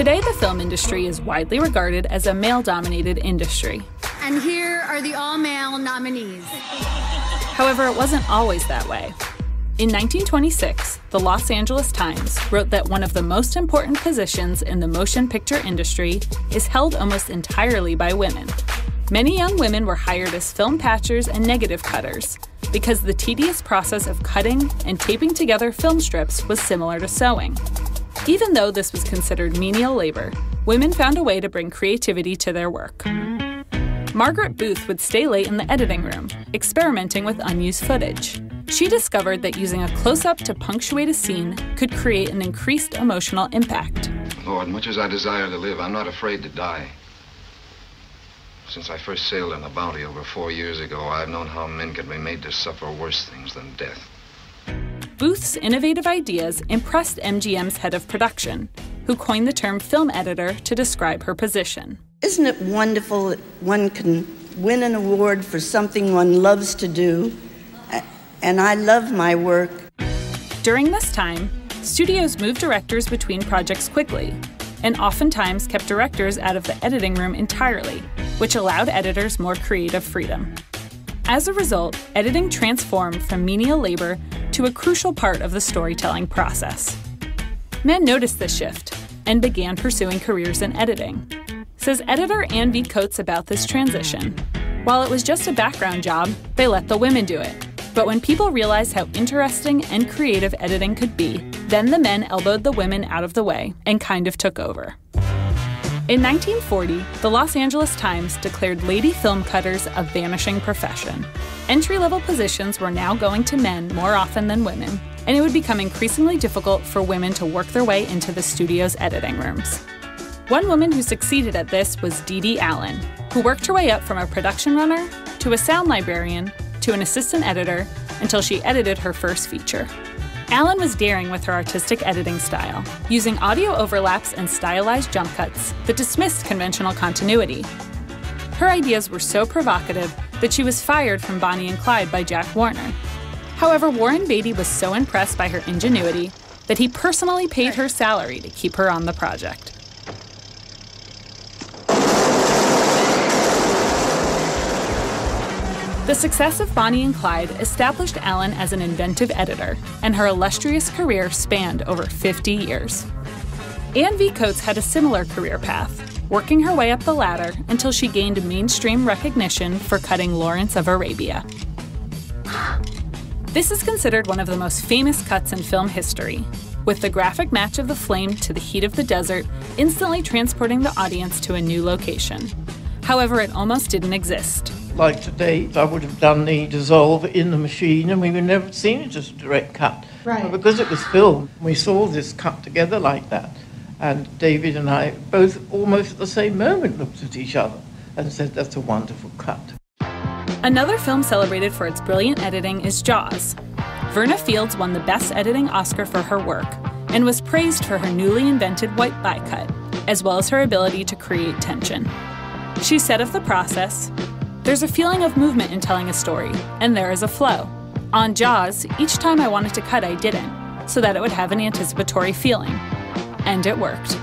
Today, the film industry is widely regarded as a male-dominated industry. And here are the all-male nominees. However, it wasn't always that way. In 1926, the Los Angeles Times wrote that one of the most important positions in the motion picture industry is held almost entirely by women. Many young women were hired as film patchers and negative cutters because the tedious process of cutting and taping together film strips was similar to sewing. Even though this was considered menial labor, women found a way to bring creativity to their work. Margaret Booth would stay late in the editing room, experimenting with unused footage. She discovered that using a close-up to punctuate a scene could create an increased emotional impact. Lord, much as I desire to live, I'm not afraid to die. Since I first sailed on the Bounty over 4 years ago, I've known how men can be made to suffer worse things than death. Booth's innovative ideas impressed MGM's head of production, who coined the term film editor to describe her position. Isn't it wonderful that one can win an award for something one loves to do? And I love my work. During this time, studios moved directors between projects quickly, and oftentimes kept directors out of the editing room entirely, which allowed editors more creative freedom. As a result, editing transformed from menial labor to a crucial part of the storytelling process. Men noticed this shift and began pursuing careers in editing. Says editor Ann V. Coates about this transition. While it was just a background job, they let the women do it. But when people realized how interesting and creative editing could be, then the men elbowed the women out of the way and kind of took over. In 1940, the Los Angeles Times declared lady film cutters a vanishing profession. Entry-level positions were now going to men more often than women, and it would become increasingly difficult for women to work their way into the studio's editing rooms. One woman who succeeded at this was Dee Dee Allen, who worked her way up from a production runner to a sound librarian to an assistant editor until she edited her first feature. Allen was daring with her artistic editing style, using audio overlaps and stylized jump cuts that dismissed conventional continuity. Her ideas were so provocative that she was fired from Bonnie and Clyde by Jack Warner. However, Warren Beatty was so impressed by her ingenuity that he personally paid her salary to keep her on the project. The success of Bonnie and Clyde established Allen as an inventive editor, and her illustrious career spanned over 50 years. Ann V. Coates had a similar career path, working her way up the ladder until she gained mainstream recognition for cutting Lawrence of Arabia. This is considered one of the most famous cuts in film history, with the graphic match of the flame to the heat of the desert instantly transporting the audience to a new location. However, it almost didn't exist. Like today, I would have done the dissolve in the machine and we would never have seen it as a direct cut. Right. But because it was film, we saw this cut together like that. And David and I both almost at the same moment looked at each other and said, that's a wonderful cut. Another film celebrated for its brilliant editing is Jaws. Verna Fields won the Best Editing Oscar for her work and was praised for her newly invented white bi-cut, as well as her ability to create tension. She said of the process, "There's a feeling of movement in telling a story, and there is a flow. On Jaws, each time I wanted to cut, I didn't, so that it would have an anticipatory feeling. And it worked."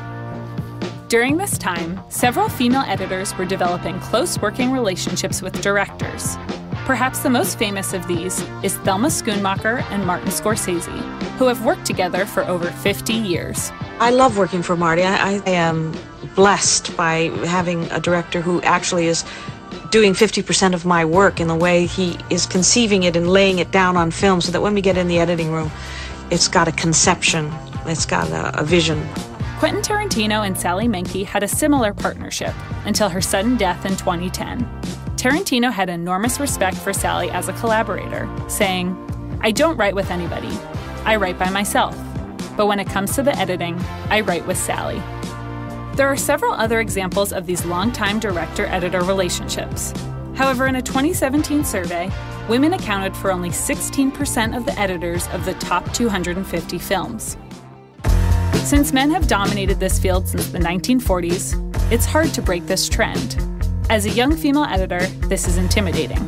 During this time, several female editors were developing close working relationships with directors. Perhaps the most famous of these is Thelma Schoonmaker and Martin Scorsese, who have worked together for over 50 years. I love working for Marty. I am blessed by having a director who actually is doing 50% of my work in the way he is conceiving it and laying it down on film so that when we get in the editing room, it's got a conception, it's got a vision. Quentin Tarantino and Sally Menke had a similar partnership until her sudden death in 2010. Tarantino had enormous respect for Sally as a collaborator, saying, "I don't write with anybody. I write by myself. But when it comes to the editing, I write with Sally." There are several other examples of these longtime director-editor relationships. However, in a 2017 survey, women accounted for only 16% of the editors of the top 250 films. Since men have dominated this field since the 1940s, it's hard to break this trend. As a young female editor, this is intimidating.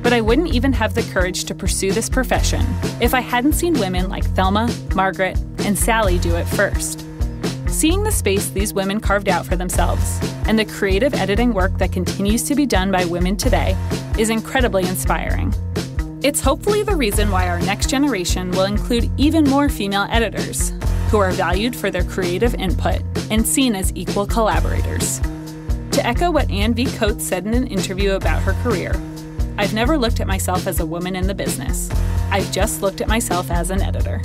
But I wouldn't even have the courage to pursue this profession if I hadn't seen women like Thelma, Margaret, and Sally do it first. Seeing the space these women carved out for themselves and the creative editing work that continues to be done by women today is incredibly inspiring. It's hopefully the reason why our next generation will include even more female editors who are valued for their creative input and seen as equal collaborators. To echo what Anne V. Coates said in an interview about her career, "I've never looked at myself as a woman in the business. I've just looked at myself as an editor."